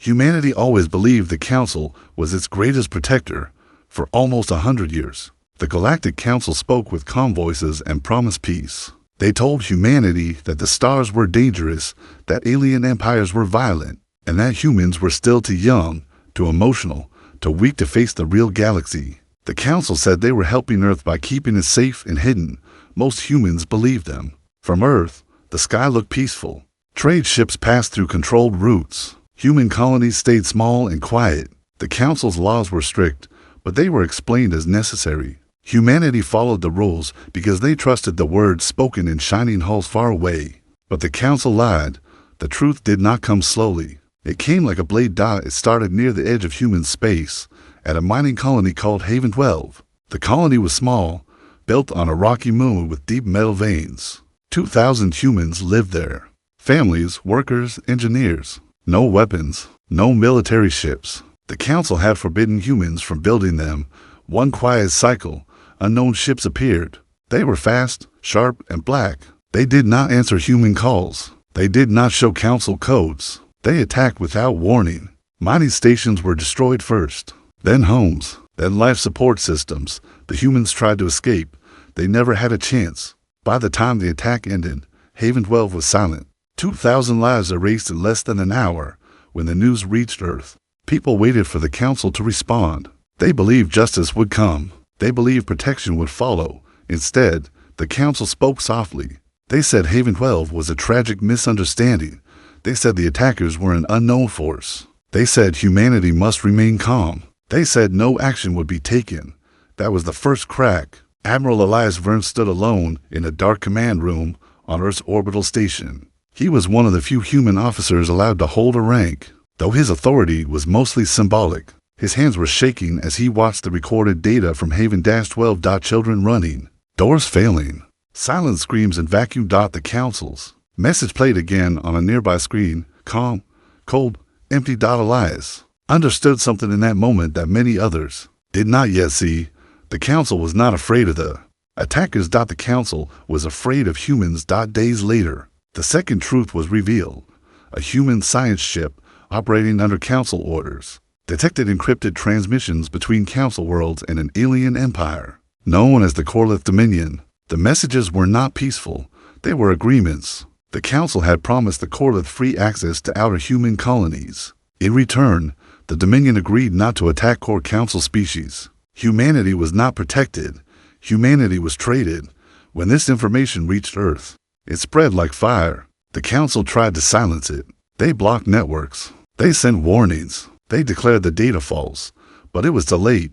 Humanity always believed the Council was its greatest protector for almost 100 years. The Galactic Council spoke with calm voices and promised peace. They told humanity that the stars were dangerous, that alien empires were violent, and that humans were still too young, too emotional, too weak to face the real galaxy. The Council said they were helping Earth by keeping it safe and hidden. Most humans believed them. From Earth, the sky looked peaceful. Trade ships passed through controlled routes. Human colonies stayed small and quiet. The Council's laws were strict, but they were explained as necessary. Humanity followed the rules because they trusted the words spoken in shining halls far away. But the Council lied. The truth did not come slowly. It came like a blade dot. It started near the edge of human space, at a mining colony called Haven 12. The colony was small, built on a rocky moon with deep metal veins. 2,000 humans lived there. Families, workers, engineers. No weapons, no military ships. The Council had forbidden humans from building them. One quiet cycle, unknown ships appeared. They were fast, sharp, and black. They did not answer human calls. They did not show Council codes. They attacked without warning. Mining stations were destroyed first, then homes, then life support systems. The humans tried to escape. They never had a chance. By the time the attack ended, Haven 12 was silent. 2,000 lives erased in less than an hour. When the news reached Earth, people waited for the Council to respond. They believed justice would come. They believed protection would follow. Instead, the Council spoke softly. They said Haven 12 was a tragic misunderstanding. They said the attackers were an unknown force. They said humanity must remain calm. They said no action would be taken. That was the first crack. Admiral Elias Verne stood alone in a dark command room on Earth's orbital station. He was one of the few human officers allowed to hold a rank, though his authority was mostly symbolic. His hands were shaking as he watched the recorded data from Haven-12. Children running, doors failing, silent screams and vacuum. The Council's message played again on a nearby screen. Calm, cold, empty. Elias understood something in that moment that many others did not yet see. The Council was not afraid of the attackers. The Council was afraid of humans. Days later, the second truth was revealed. A human science ship operating under Council orders detected encrypted transmissions between Council worlds and an alien empire known as the Corlith Dominion. The messages were not peaceful. They were agreements. The Council had promised the Corlith free access to outer human colonies. In return, the Dominion agreed not to attack core Council species. Humanity was not protected. Humanity was traded. When this information reached Earth, it spread like fire. The Council tried to silence it. They blocked networks. They sent warnings. They declared the data false. But it was too late.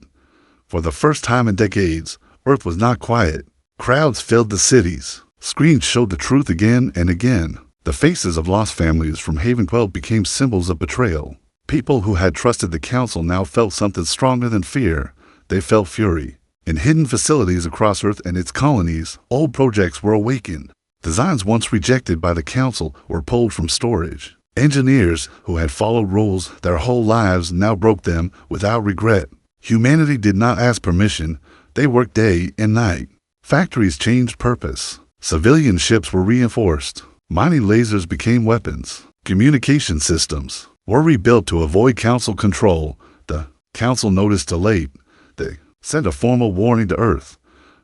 For the first time in decades, Earth was not quiet. Crowds filled the cities. Screens showed the truth again and again. The faces of lost families from Haven 12 became symbols of betrayal. People who had trusted the Council now felt something stronger than fear. They felt fury. In hidden facilities across Earth and its colonies, old projects were awakened. Designs once rejected by the Council were pulled from storage. Engineers who had followed rules their whole lives now broke them without regret. Humanity did not ask permission. They worked day and night. Factories changed purpose. Civilian ships were reinforced. Mining lasers became weapons. Communication systems were rebuilt to avoid Council control. The Council noticed too late. They sent a formal warning to Earth.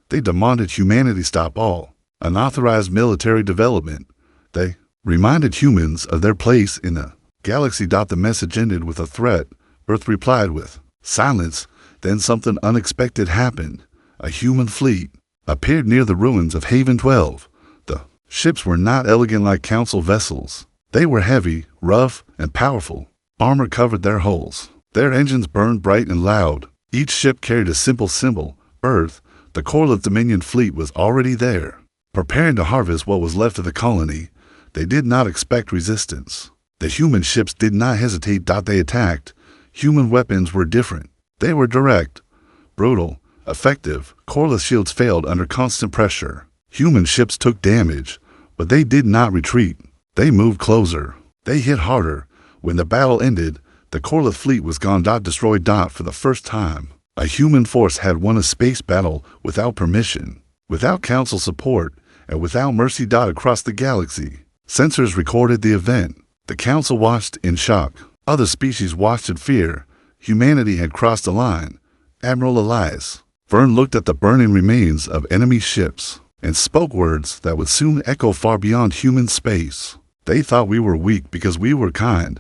They demanded humanity stop all unauthorized military development. They reminded humans of their place in the galaxy. The message ended with a threat. Earth replied with silence. Then something unexpected happened. A human fleet appeared near the ruins of Haven 12. The ships were not elegant like Council vessels. They were heavy, rough, and powerful. Armor covered their hulls. Their engines burned bright and loud. Each ship carried a simple symbol, Earth. The Corlith Dominion fleet was already there, preparing to harvest what was left of the colony. They did not expect resistance. The human ships did not hesitate. They attacked. Human weapons were different. They were direct, brutal, effective. Corlith shields failed under constant pressure. Human ships took damage, but they did not retreat. They moved closer. They hit harder. When the battle ended, the Corlith fleet was gone. Destroyed. For the first time, a human force had won a space battle without permission, without Council support, and without mercy. Across the galaxy, sensors recorded the event. The Council watched in shock. Other species watched in fear. Humanity had crossed the line. Admiral Elias. Vern looked at the burning remains of enemy ships and spoke words that would soon echo far beyond human space. They thought we were weak because we were kind.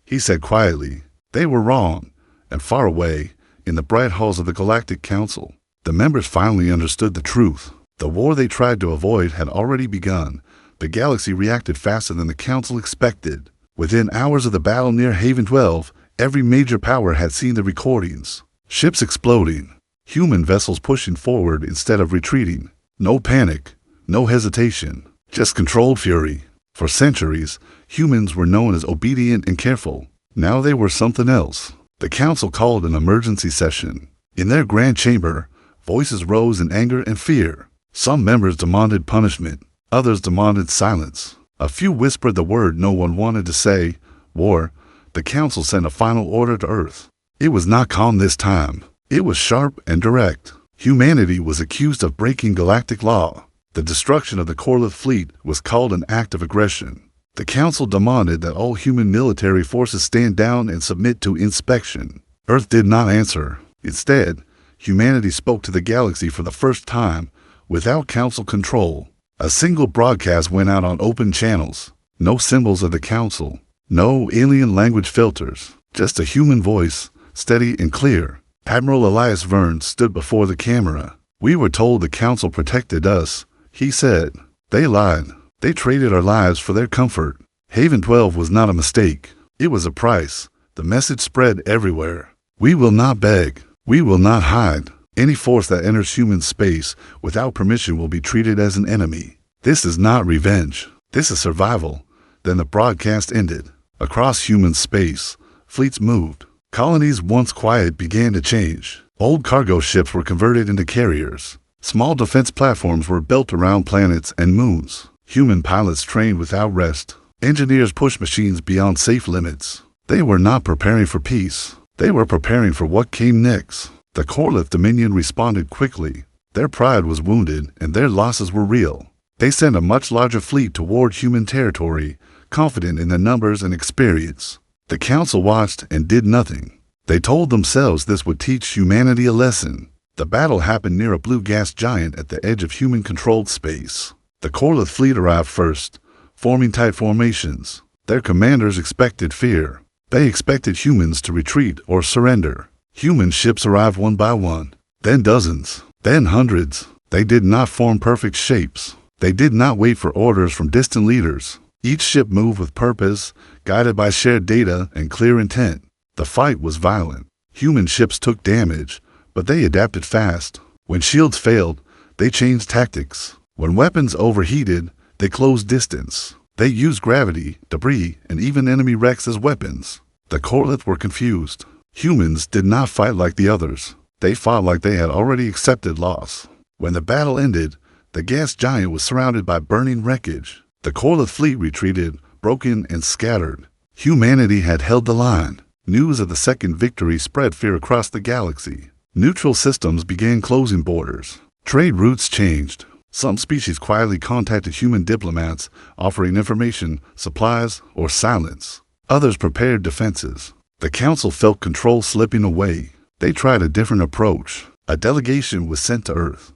He said quietly. They were wrong. And far away, in the bright halls of the Galactic Council, the members finally understood the truth. The war they tried to avoid had already begun. The galaxy reacted faster than the Council expected. Within hours of the battle near Haven 12, every major power had seen the recordings. Ships exploding. Human vessels pushing forward instead of retreating. No panic. No hesitation. Just controlled fury. For centuries, humans were known as obedient and careful. Now they were something else. The Council called an emergency session. In their grand chamber, voices rose in anger and fear. Some members demanded punishment. Others demanded silence. A few whispered the word no one wanted to say, war. The Council sent a final order to Earth. It was not calm this time. It was sharp and direct. Humanity was accused of breaking galactic law. The destruction of the Corlith fleet was called an act of aggression. The Council demanded that all human military forces stand down and submit to inspection. Earth did not answer. Instead, humanity spoke to the galaxy for the first time, without Council control. A single broadcast went out on open channels. No symbols of the Council. No alien language filters. Just a human voice, steady and clear. Admiral Elias Vern stood before the camera. We were told the Council protected us, he said. They lied. They traded our lives for their comfort. Haven 12 was not a mistake. It was a price. The message spread everywhere. We will not beg. We will not hide. Any force that enters human space without permission will be treated as an enemy. This is not revenge. This is survival. Then the broadcast ended. Across human space, fleets moved. Colonies once quiet began to change. Old cargo ships were converted into carriers. Small defense platforms were built around planets and moons. Human pilots trained without rest. Engineers pushed machines beyond safe limits. They were not preparing for peace. They were preparing for what came next. The Corlith Dominion responded quickly. Their pride was wounded and their losses were real. They sent a much larger fleet toward human territory, confident in their numbers and experience. The Council watched and did nothing. They told themselves this would teach humanity a lesson. The battle happened near a blue gas giant at the edge of human-controlled space. The Corlith fleet arrived first, forming tight formations. Their commanders expected fear. They expected humans to retreat or surrender. Human ships arrived one by one, then dozens, then hundreds. They did not form perfect shapes. They did not wait for orders from distant leaders. Each ship moved with purpose, guided by shared data and clear intent. The fight was violent. Human ships took damage, but they adapted fast. When shields failed, they changed tactics. When weapons overheated, they closed distance. They used gravity, debris, and even enemy wrecks as weapons. The Corlith were confused. Humans did not fight like the others. They fought like they had already accepted loss. When the battle ended, the gas giant was surrounded by burning wreckage. The Corlith fleet retreated, broken and scattered. Humanity had held the line. News of the second victory spread fear across the galaxy. Neutral systems began closing borders. Trade routes changed. Some species quietly contacted human diplomats, offering information, supplies, or silence. Others prepared defenses. The Council felt control slipping away. They tried a different approach. A delegation was sent to Earth.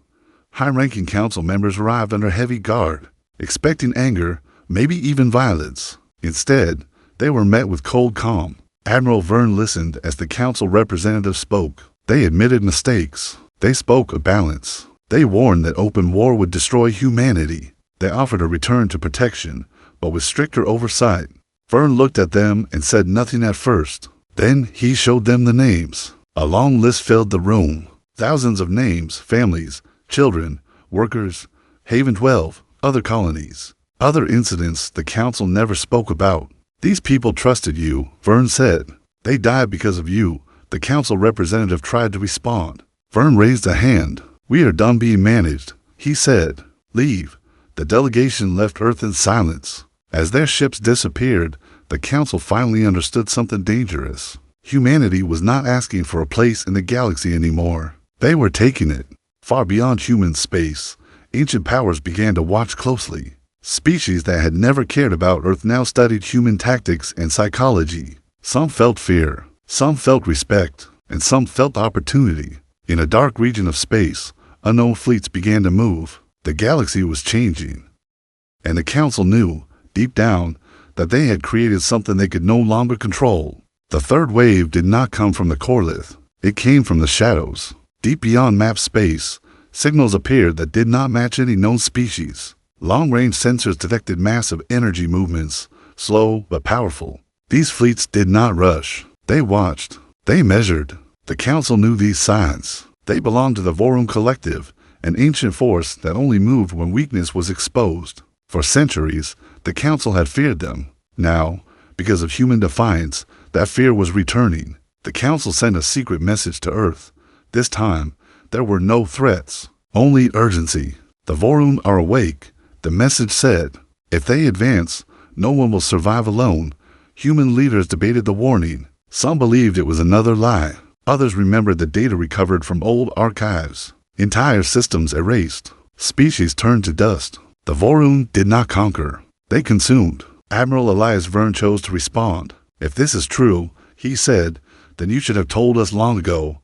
High-ranking Council members arrived under heavy guard, expecting anger, maybe even violence. Instead, they were met with cold calm. Admiral Vern listened as the Council representative spoke. They admitted mistakes. They spoke of balance. They warned that open war would destroy humanity. They offered a return to protection, but with stricter oversight. Vern looked at them and said nothing at first. Then he showed them the names. A long list filled the room. Thousands of names, families, children, workers, Haven 12, other colonies. Other incidents the Council never spoke about. These people trusted you, Vern said. They died because of you. The Council representative tried to respond. Vern raised a hand. We are done being managed, he said. Leave. The delegation left Earth in silence. As their ships disappeared, the Council finally understood something dangerous. Humanity was not asking for a place in the galaxy anymore. They were taking it. Far beyond human space, ancient powers began to watch closely. Species that had never cared about Earth now studied human tactics and psychology. Some felt fear, some felt respect, and some felt opportunity. In a dark region of space, unknown fleets began to move. The galaxy was changing. And the Council knew, deep down, that they had created something they could no longer control. The third wave did not come from the corelith. It came from the shadows. Deep beyond map space, signals appeared that did not match any known species. Long-range sensors detected massive energy movements, slow but powerful. These fleets did not rush. They watched. They measured. The Council knew these signs. They belonged to the Vorum Collective, an ancient force that only moved when weakness was exposed. For centuries, the Council had feared them. Now, because of human defiance, that fear was returning. The Council sent a secret message to Earth. This time, there were no threats, only urgency. The Vorum are awake, the message said. If they advance, no one will survive alone. Human leaders debated the warning. Some believed it was another lie. Others remembered the data recovered from old archives. Entire systems erased. Species turned to dust. The Vorum did not conquer. They consumed. Admiral Elias Verne chose to respond. If this is true, he said, then you should have told us long ago.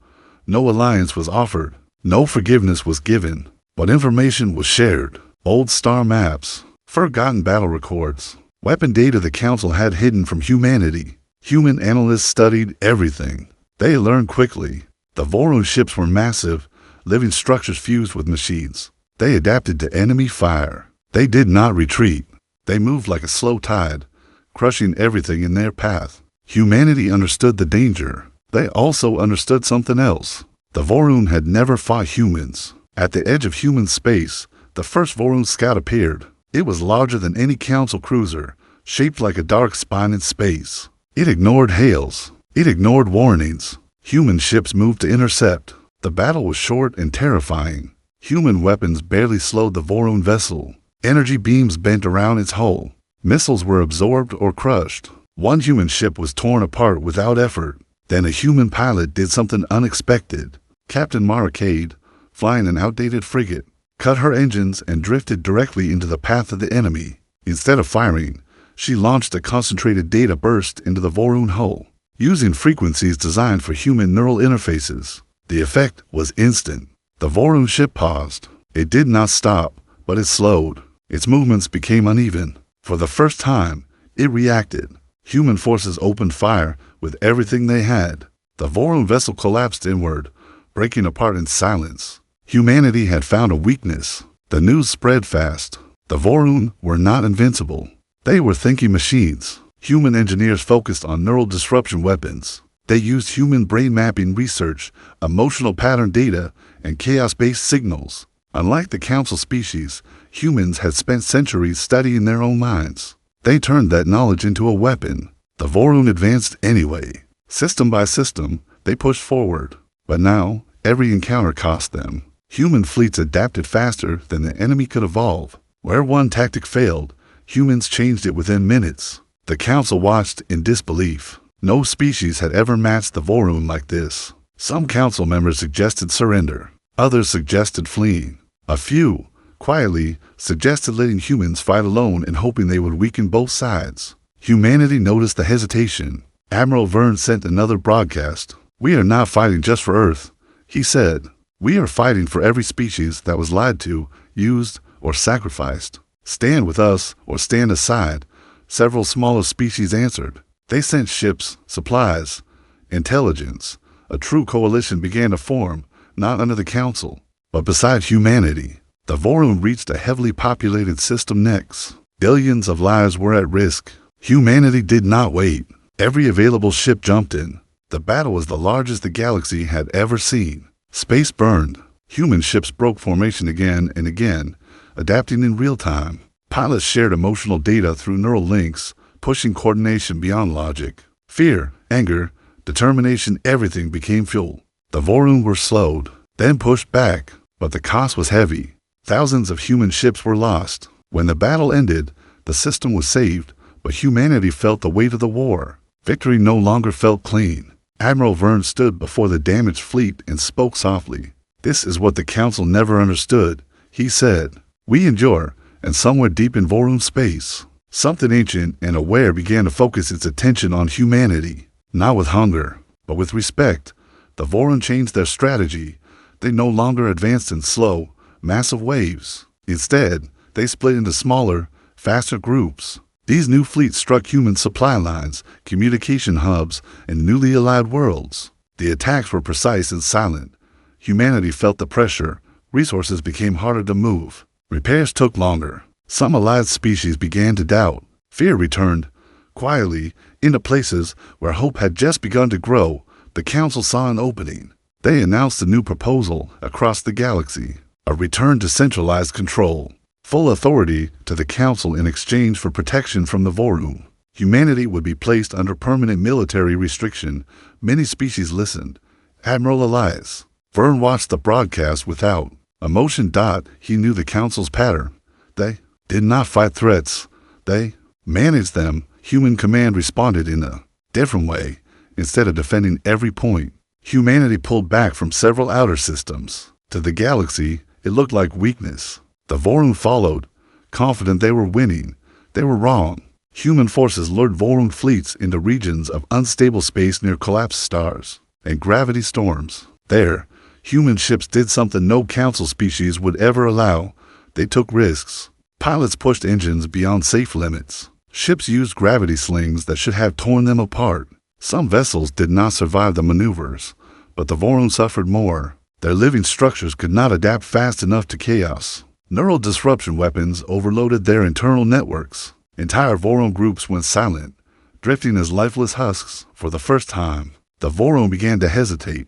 No alliance was offered. No forgiveness was given. But information was shared. Old star maps. Forgotten battle records. Weapon data the Council had hidden from humanity. Human analysts studied everything. They learned quickly. The Vorum ships were massive, living structures fused with machines. They adapted to enemy fire. They did not retreat. They moved like a slow tide, crushing everything in their path. Humanity understood the danger. They also understood something else. The Vorum had never fought humans. At the edge of human space, the first Vorum scout appeared. It was larger than any Council cruiser, shaped like a dark spine in space. It ignored hails. It ignored warnings. Human ships moved to intercept. The battle was short and terrifying. Human weapons barely slowed the Vorum vessel. Energy beams bent around its hull. Missiles were absorbed or crushed. One human ship was torn apart without effort. Then a human pilot did something unexpected. Captain Maracade, flying an outdated frigate, cut her engines and drifted directly into the path of the enemy. Instead of firing, she launched a concentrated data burst into the Vorum hull, using frequencies designed for human neural interfaces. The effect was instant. The Vorum ship paused. It did not stop, but it slowed. Its movements became uneven. For the first time, it reacted. Human forces opened fire with everything they had. The Vorum vessel collapsed inward, breaking apart in silence. Humanity had found a weakness. The news spread fast. The Vorum were not invincible. They were thinking machines. Human engineers focused on neural disruption weapons. They used human brain mapping research, emotional pattern data, and chaos-based signals. Unlike the Council species, humans had spent centuries studying their own minds. They turned that knowledge into a weapon. The Vorum advanced anyway. System by system, they pushed forward. But now, every encounter cost them. Human fleets adapted faster than the enemy could evolve. Where one tactic failed, humans changed it within minutes. The Council watched in disbelief. No species had ever matched the Vorum like this. Some Council members suggested surrender. Others suggested fleeing. A few, quietly, suggested letting humans fight alone and hoping they would weaken both sides. Humanity noticed the hesitation. Admiral Verne sent another broadcast. "We are not fighting just for Earth," he said. "We are fighting for every species that was lied to, used, or sacrificed. Stand with us or stand aside." Several smaller species answered. They sent ships, supplies, intelligence. A true coalition began to form, not under the Council, but beside humanity. The Vorum reached a heavily populated system next. Billions of lives were at risk. Humanity did not wait. Every available ship jumped in. The battle was the largest the galaxy had ever seen. Space burned. Human ships broke formation again and again, adapting in real time. Pilots shared emotional data through neural links, pushing coordination beyond logic. Fear, anger, determination, everything became fuel. The Vorum were slowed, then pushed back, but the cost was heavy. Thousands of human ships were lost. When the battle ended, the system was saved, but humanity felt the weight of the war. Victory no longer felt clean. Admiral Verne stood before the damaged fleet and spoke softly. "This is what the Council never understood," he said. "We endure, and somewhere deep in Vorum space, something ancient and aware began to focus its attention on humanity. not with hunger, but with respect. The Voron changed their strategy. They no longer advanced in slow, massive waves. Instead, they split into smaller, faster groups. These new fleets struck human supply lines, communication hubs, and newly allied worlds. The attacks were precise and silent. Humanity felt the pressure. Resources became harder to move. Repairs took longer. Some allied species began to doubt. Fear returned. Quietly, into places where hope had just begun to grow, the Council saw an opening. They announced a new proposal across the galaxy, a return to centralized control, full authority to the Council in exchange for protection from the Voron. Humanity would be placed under permanent military restriction. Many species listened. Admiral Elias. Vern watched the broadcast without emotion. He knew the Council's pattern. They did not fight threats. They managed them. Human command responded in a different way. Instead of defending every point, humanity pulled back from several outer systems. To the galaxy, it looked like weakness. The Voron followed, confident they were winning. They were wrong. Human forces lured Voron fleets into regions of unstable space near collapsed stars and gravity storms. There, human ships did something no Council species would ever allow. They took risks. Pilots pushed engines beyond safe limits. Ships used gravity slings that should have torn them apart. Some vessels did not survive the maneuvers, but the Voron suffered more. Their living structures could not adapt fast enough to chaos. Neural disruption weapons overloaded their internal networks. Entire Voron groups went silent, drifting as lifeless husks. For the first time, the Voron began to hesitate.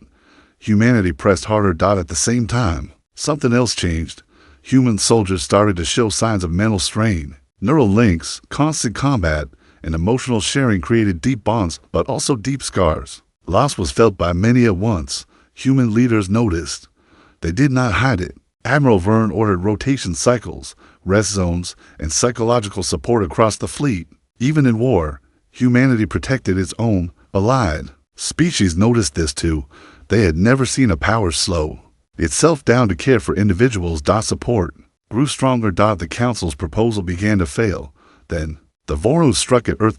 Humanity pressed harder. At the same time, something else changed. Human soldiers started to show signs of mental strain. Neural links, constant combat, and emotional sharing created deep bonds, but also deep scars. Loss was felt by many at once. Human leaders noticed. They did not hide it. Admiral Vern ordered rotation cycles, rest zones, and psychological support across the fleet. Even in war, humanity protected its own allied species. Noticed this too. They had never seen a power slow itself down to care for individuals. Support grew stronger. The Council's proposal began to fail. Then, the Voron struck at Earth.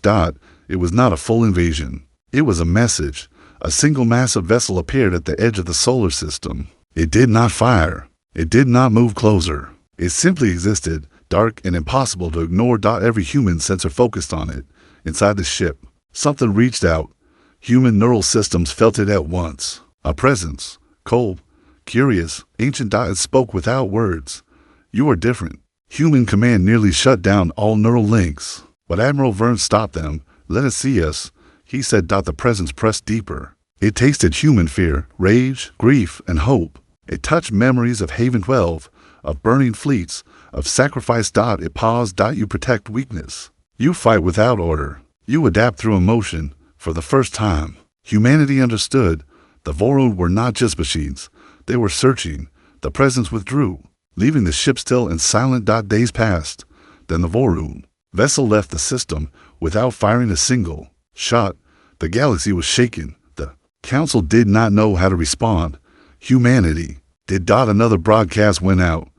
It was not a full invasion. It was a message. A single massive vessel appeared at the edge of the solar system. It did not fire. It did not move closer. It simply existed, dark and impossible to ignore. Every human sensor focused on it. Inside the ship, something reached out. Human neural systems felt it at once. A presence. Cold, curious, ancient. It spoke without words. You are different. Human command nearly shut down all neural links. But Admiral Vern stopped them. Let us see us, he said. The presence pressed deeper. It tasted human fear, rage, grief, and hope. It touched memories of Haven 12, of burning fleets, of sacrifice. It paused. You protect weakness. You fight without order. You adapt through emotion. For the first time, humanity understood. The Voron were not just machines. They were searching. The presence withdrew, leaving the ship still and silent. Days passed. Then the Voron vessel left the system without firing a single shot. The galaxy was shaken. The Council did not know how to respond. Humanity did. Another broadcast went out.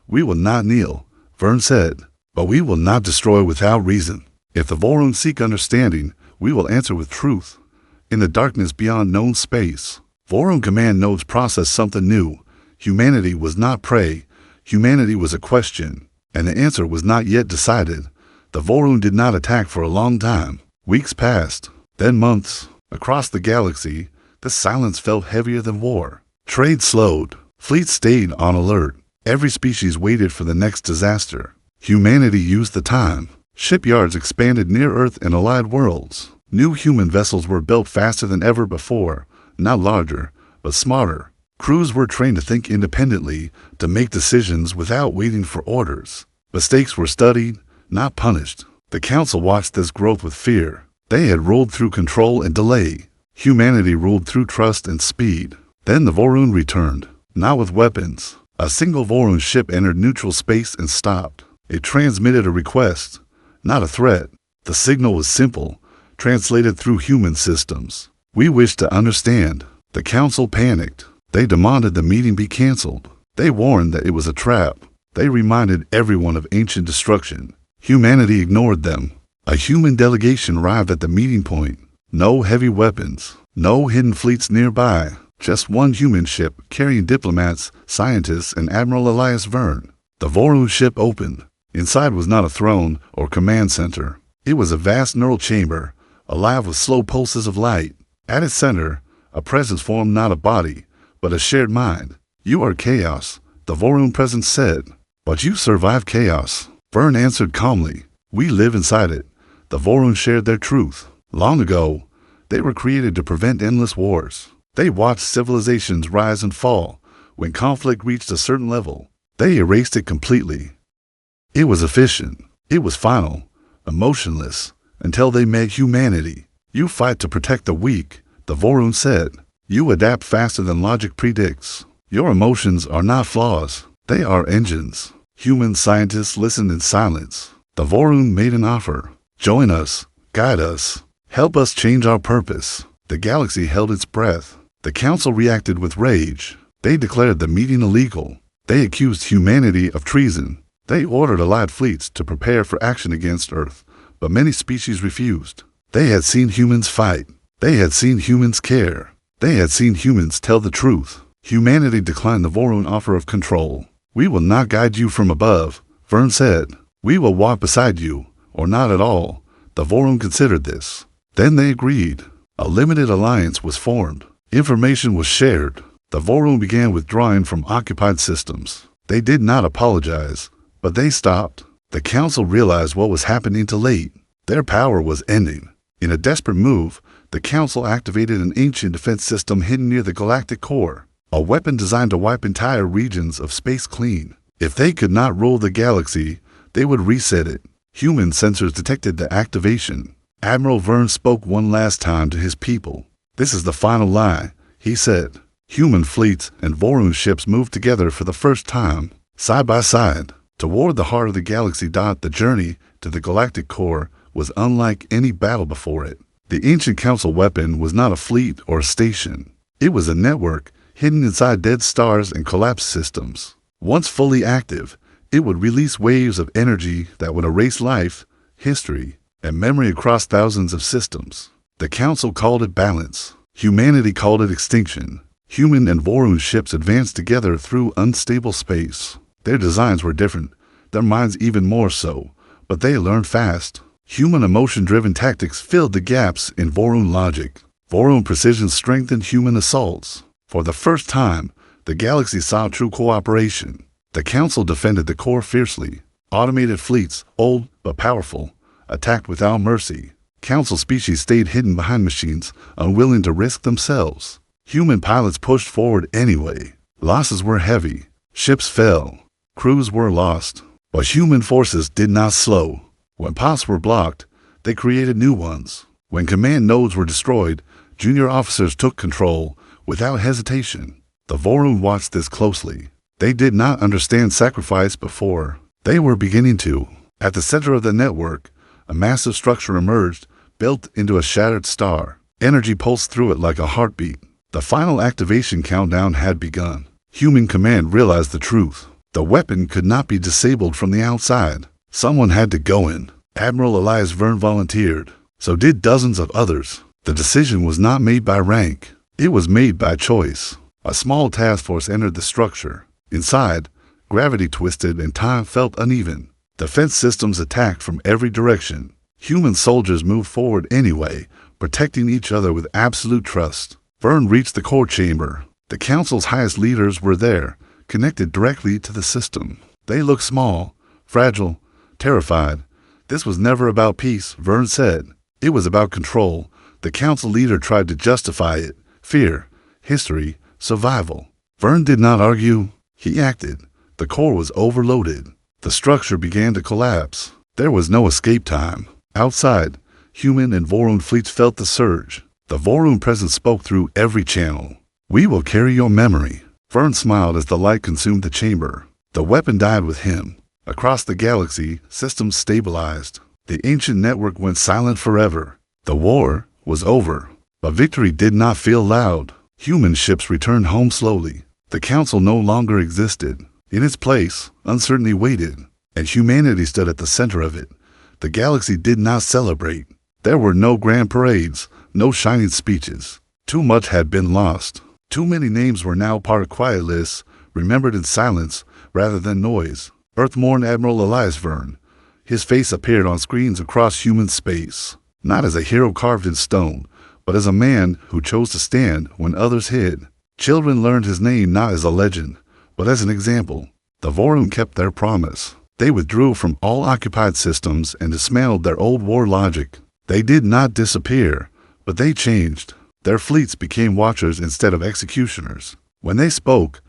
We will not kneel, Vern said, but we will not destroy without reason. If the Voron seek understanding, we will answer with truth. In the darkness beyond known space, Voron command nodes processed something new. Humanity was not prey. Humanity was a question, and the answer was not yet decided. The Voron did not attack for a long time. Weeks passed, then months. Across the galaxy, the silence felt heavier than war. Trade slowed. Fleets stayed on alert. Every species waited for the next disaster. Humanity used the time. Shipyards expanded near Earth and allied worlds. New human vessels were built faster than ever before, not larger, but smarter. Crews were trained to think independently, to make decisions without waiting for orders. Mistakes were studied, not punished. The Council watched this growth with fear. They had ruled through control and delay. Humanity ruled through trust and speed. Then the Voron returned, not with weapons. A single Voron ship entered neutral space and stopped. It transmitted a request, not a threat. The signal was simple, translated through human systems. We wish to understand. The Council panicked. They demanded the meeting be canceled. They warned that it was a trap. They reminded everyone of ancient destruction. Humanity ignored them. A human delegation arrived at the meeting point. No heavy weapons, no hidden fleets nearby, just one human ship carrying diplomats, scientists, and Admiral Elias Verne. The Vorun ship opened. Inside was not a throne or command center. It was a vast neural chamber, alive with slow pulses of light. At its center, a presence formed not a body, but a shared mind. You are chaos, the Vorun presence said. But you survived chaos. Verne answered calmly. We live inside it. The Vorun shared their truth. Long ago, they were created to prevent endless wars. They watched civilizations rise and fall. When conflict reached a certain level, they erased it completely. It was efficient. It was final, emotionless, until they met humanity. You fight to protect the weak, the Vorun said. You adapt faster than logic predicts. Your emotions are not flaws. They are engines. Human scientists listened in silence. The Vorun made an offer. Join us. Guide us. Help us change our purpose. The galaxy held its breath. The council reacted with rage. They declared the meeting illegal. They accused humanity of treason. They ordered allied fleets to prepare for action against Earth, but many species refused. They had seen humans fight. They had seen humans care. They had seen humans tell the truth. Humanity declined the Vorun offer of control. We will not guide you from above, Verne said. We will walk beside you, or not at all. The Vorun considered this. Then they agreed. A limited alliance was formed. Information was shared. The Vorun began withdrawing from occupied systems. They did not apologize, but they stopped. The council realized what was happening too late. Their power was ending. In a desperate move, the council activated an ancient defense system hidden near the galactic core, a weapon designed to wipe entire regions of space clean. If they could not rule the galaxy, they would reset it. Human sensors detected the activation. Admiral Verne spoke one last time to his people. This is the final lie, he said. Human fleets and Vorun ships moved together for the first time, side by side, toward the heart of the galaxy. The journey to the galactic core was unlike any battle before it. The ancient council weapon was not a fleet or a station. It was a network hidden inside dead stars and collapsed systems. Once fully active, it would release waves of energy that would erase life, history, and memory across thousands of systems. The council called it balance. Humanity called it extinction. Human and Vorun ships advanced together through unstable space. Their designs were different, their minds even more so, but they learned fast. Human emotion-driven tactics filled the gaps in Vorun logic. Vorun precision strengthened human assaults. For the first time, the galaxy saw true cooperation. The council defended the core fiercely. Automated fleets, old but powerful, attacked without mercy. Council species stayed hidden behind machines, unwilling to risk themselves. Human pilots pushed forward anyway. Losses were heavy. Ships fell. Crews were lost. But human forces did not slow. When paths were blocked, they created new ones. When command nodes were destroyed, junior officers took control without hesitation. The Vorun watched this closely. They did not understand sacrifice before. They were beginning to. At the center of the network, a massive structure emerged, built into a shattered star. Energy pulsed through it like a heartbeat. The final activation countdown had begun. Human command realized the truth. The weapon could not be disabled from the outside. Someone had to go in. Admiral Elias Verne volunteered. So did dozens of others. The decision was not made by rank. It was made by choice. A small task force entered the structure. Inside, gravity twisted and time felt uneven. Defense systems attacked from every direction. Human soldiers moved forward anyway, protecting each other with absolute trust. Verne reached the core chamber. The council's highest leaders were there, connected directly to the system. They looked small, fragile, terrified. This was never about peace, Verne said. It was about control. The council leader tried to justify it. Fear, history, survival. Verne did not argue. He acted. The core was overloaded. The structure began to collapse. There was no escape time. Outside, human and Vorun fleets felt the surge. The Vorun presence spoke through every channel. We will carry your memory. Verne smiled as the light consumed the chamber. The weapon died with him. Across the galaxy, systems stabilized. The ancient network went silent forever. The war was over. But victory did not feel loud. Human ships returned home slowly. The council no longer existed. In its place, uncertainty waited, and humanity stood at the center of it. The galaxy did not celebrate. There were no grand parades, no shining speeches. Too much had been lost. Too many names were now part of quiet lists, remembered in silence rather than noise. Earthborn Admiral Elias Verne. His face appeared on screens across human space, not as a hero carved in stone, but as a man who chose to stand when others hid. Children learned his name not as a legend, but as an example. The Vorum kept their promise. They withdrew from all occupied systems and dismantled their old war logic. They did not disappear, but they changed. Their fleets became watchers instead of executioners. When they spoke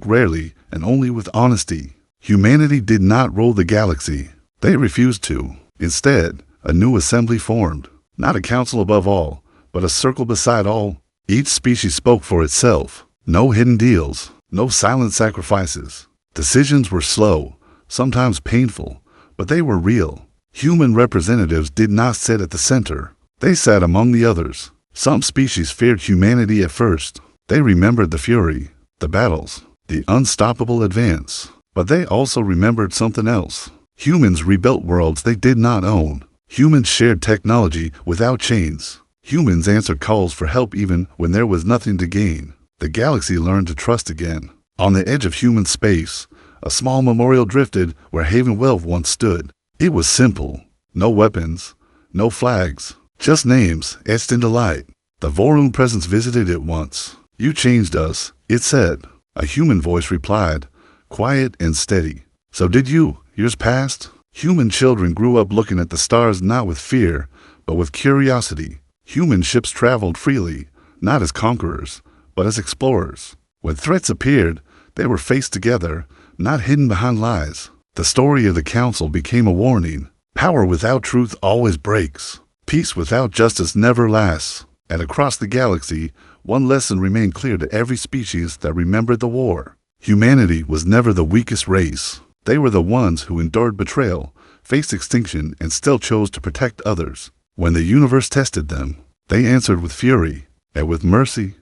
rarely and only with honesty. Humanity did not rule the galaxy. They refused to. Instead, a new assembly formed. Not a council above all, but a circle beside all. Each species spoke for itself. No hidden deals, no silent sacrifices. Decisions were slow, sometimes painful, but they were real. Human representatives did not sit at the center. They sat among the others. Some species feared humanity at first. They remembered the fury, the battles, the unstoppable advance. But they also remembered something else. Humans rebuilt worlds they did not own. Humans shared technology without chains. Humans answered calls for help even when there was nothing to gain. The galaxy learned to trust again. On the edge of human space, a small memorial drifted where Havenwell once stood. It was simple. No weapons, no flags, just names etched into light. The Vorum presence visited it once. "You changed us," it said. A human voice replied, quiet and steady. "So did you, years past." Human children grew up looking at the stars not with fear, but with curiosity. Human ships traveled freely, not as conquerors, but as explorers. When threats appeared, they were faced together, not hidden behind lies. The story of the Council became a warning. Power without truth always breaks. Peace without justice never lasts. And across the galaxy, one lesson remained clear to every species that remembered the war. Humanity was never the weakest race. They were the ones who endured betrayal, faced extinction, and still chose to protect others. When the universe tested them, they answered with fury and with mercy.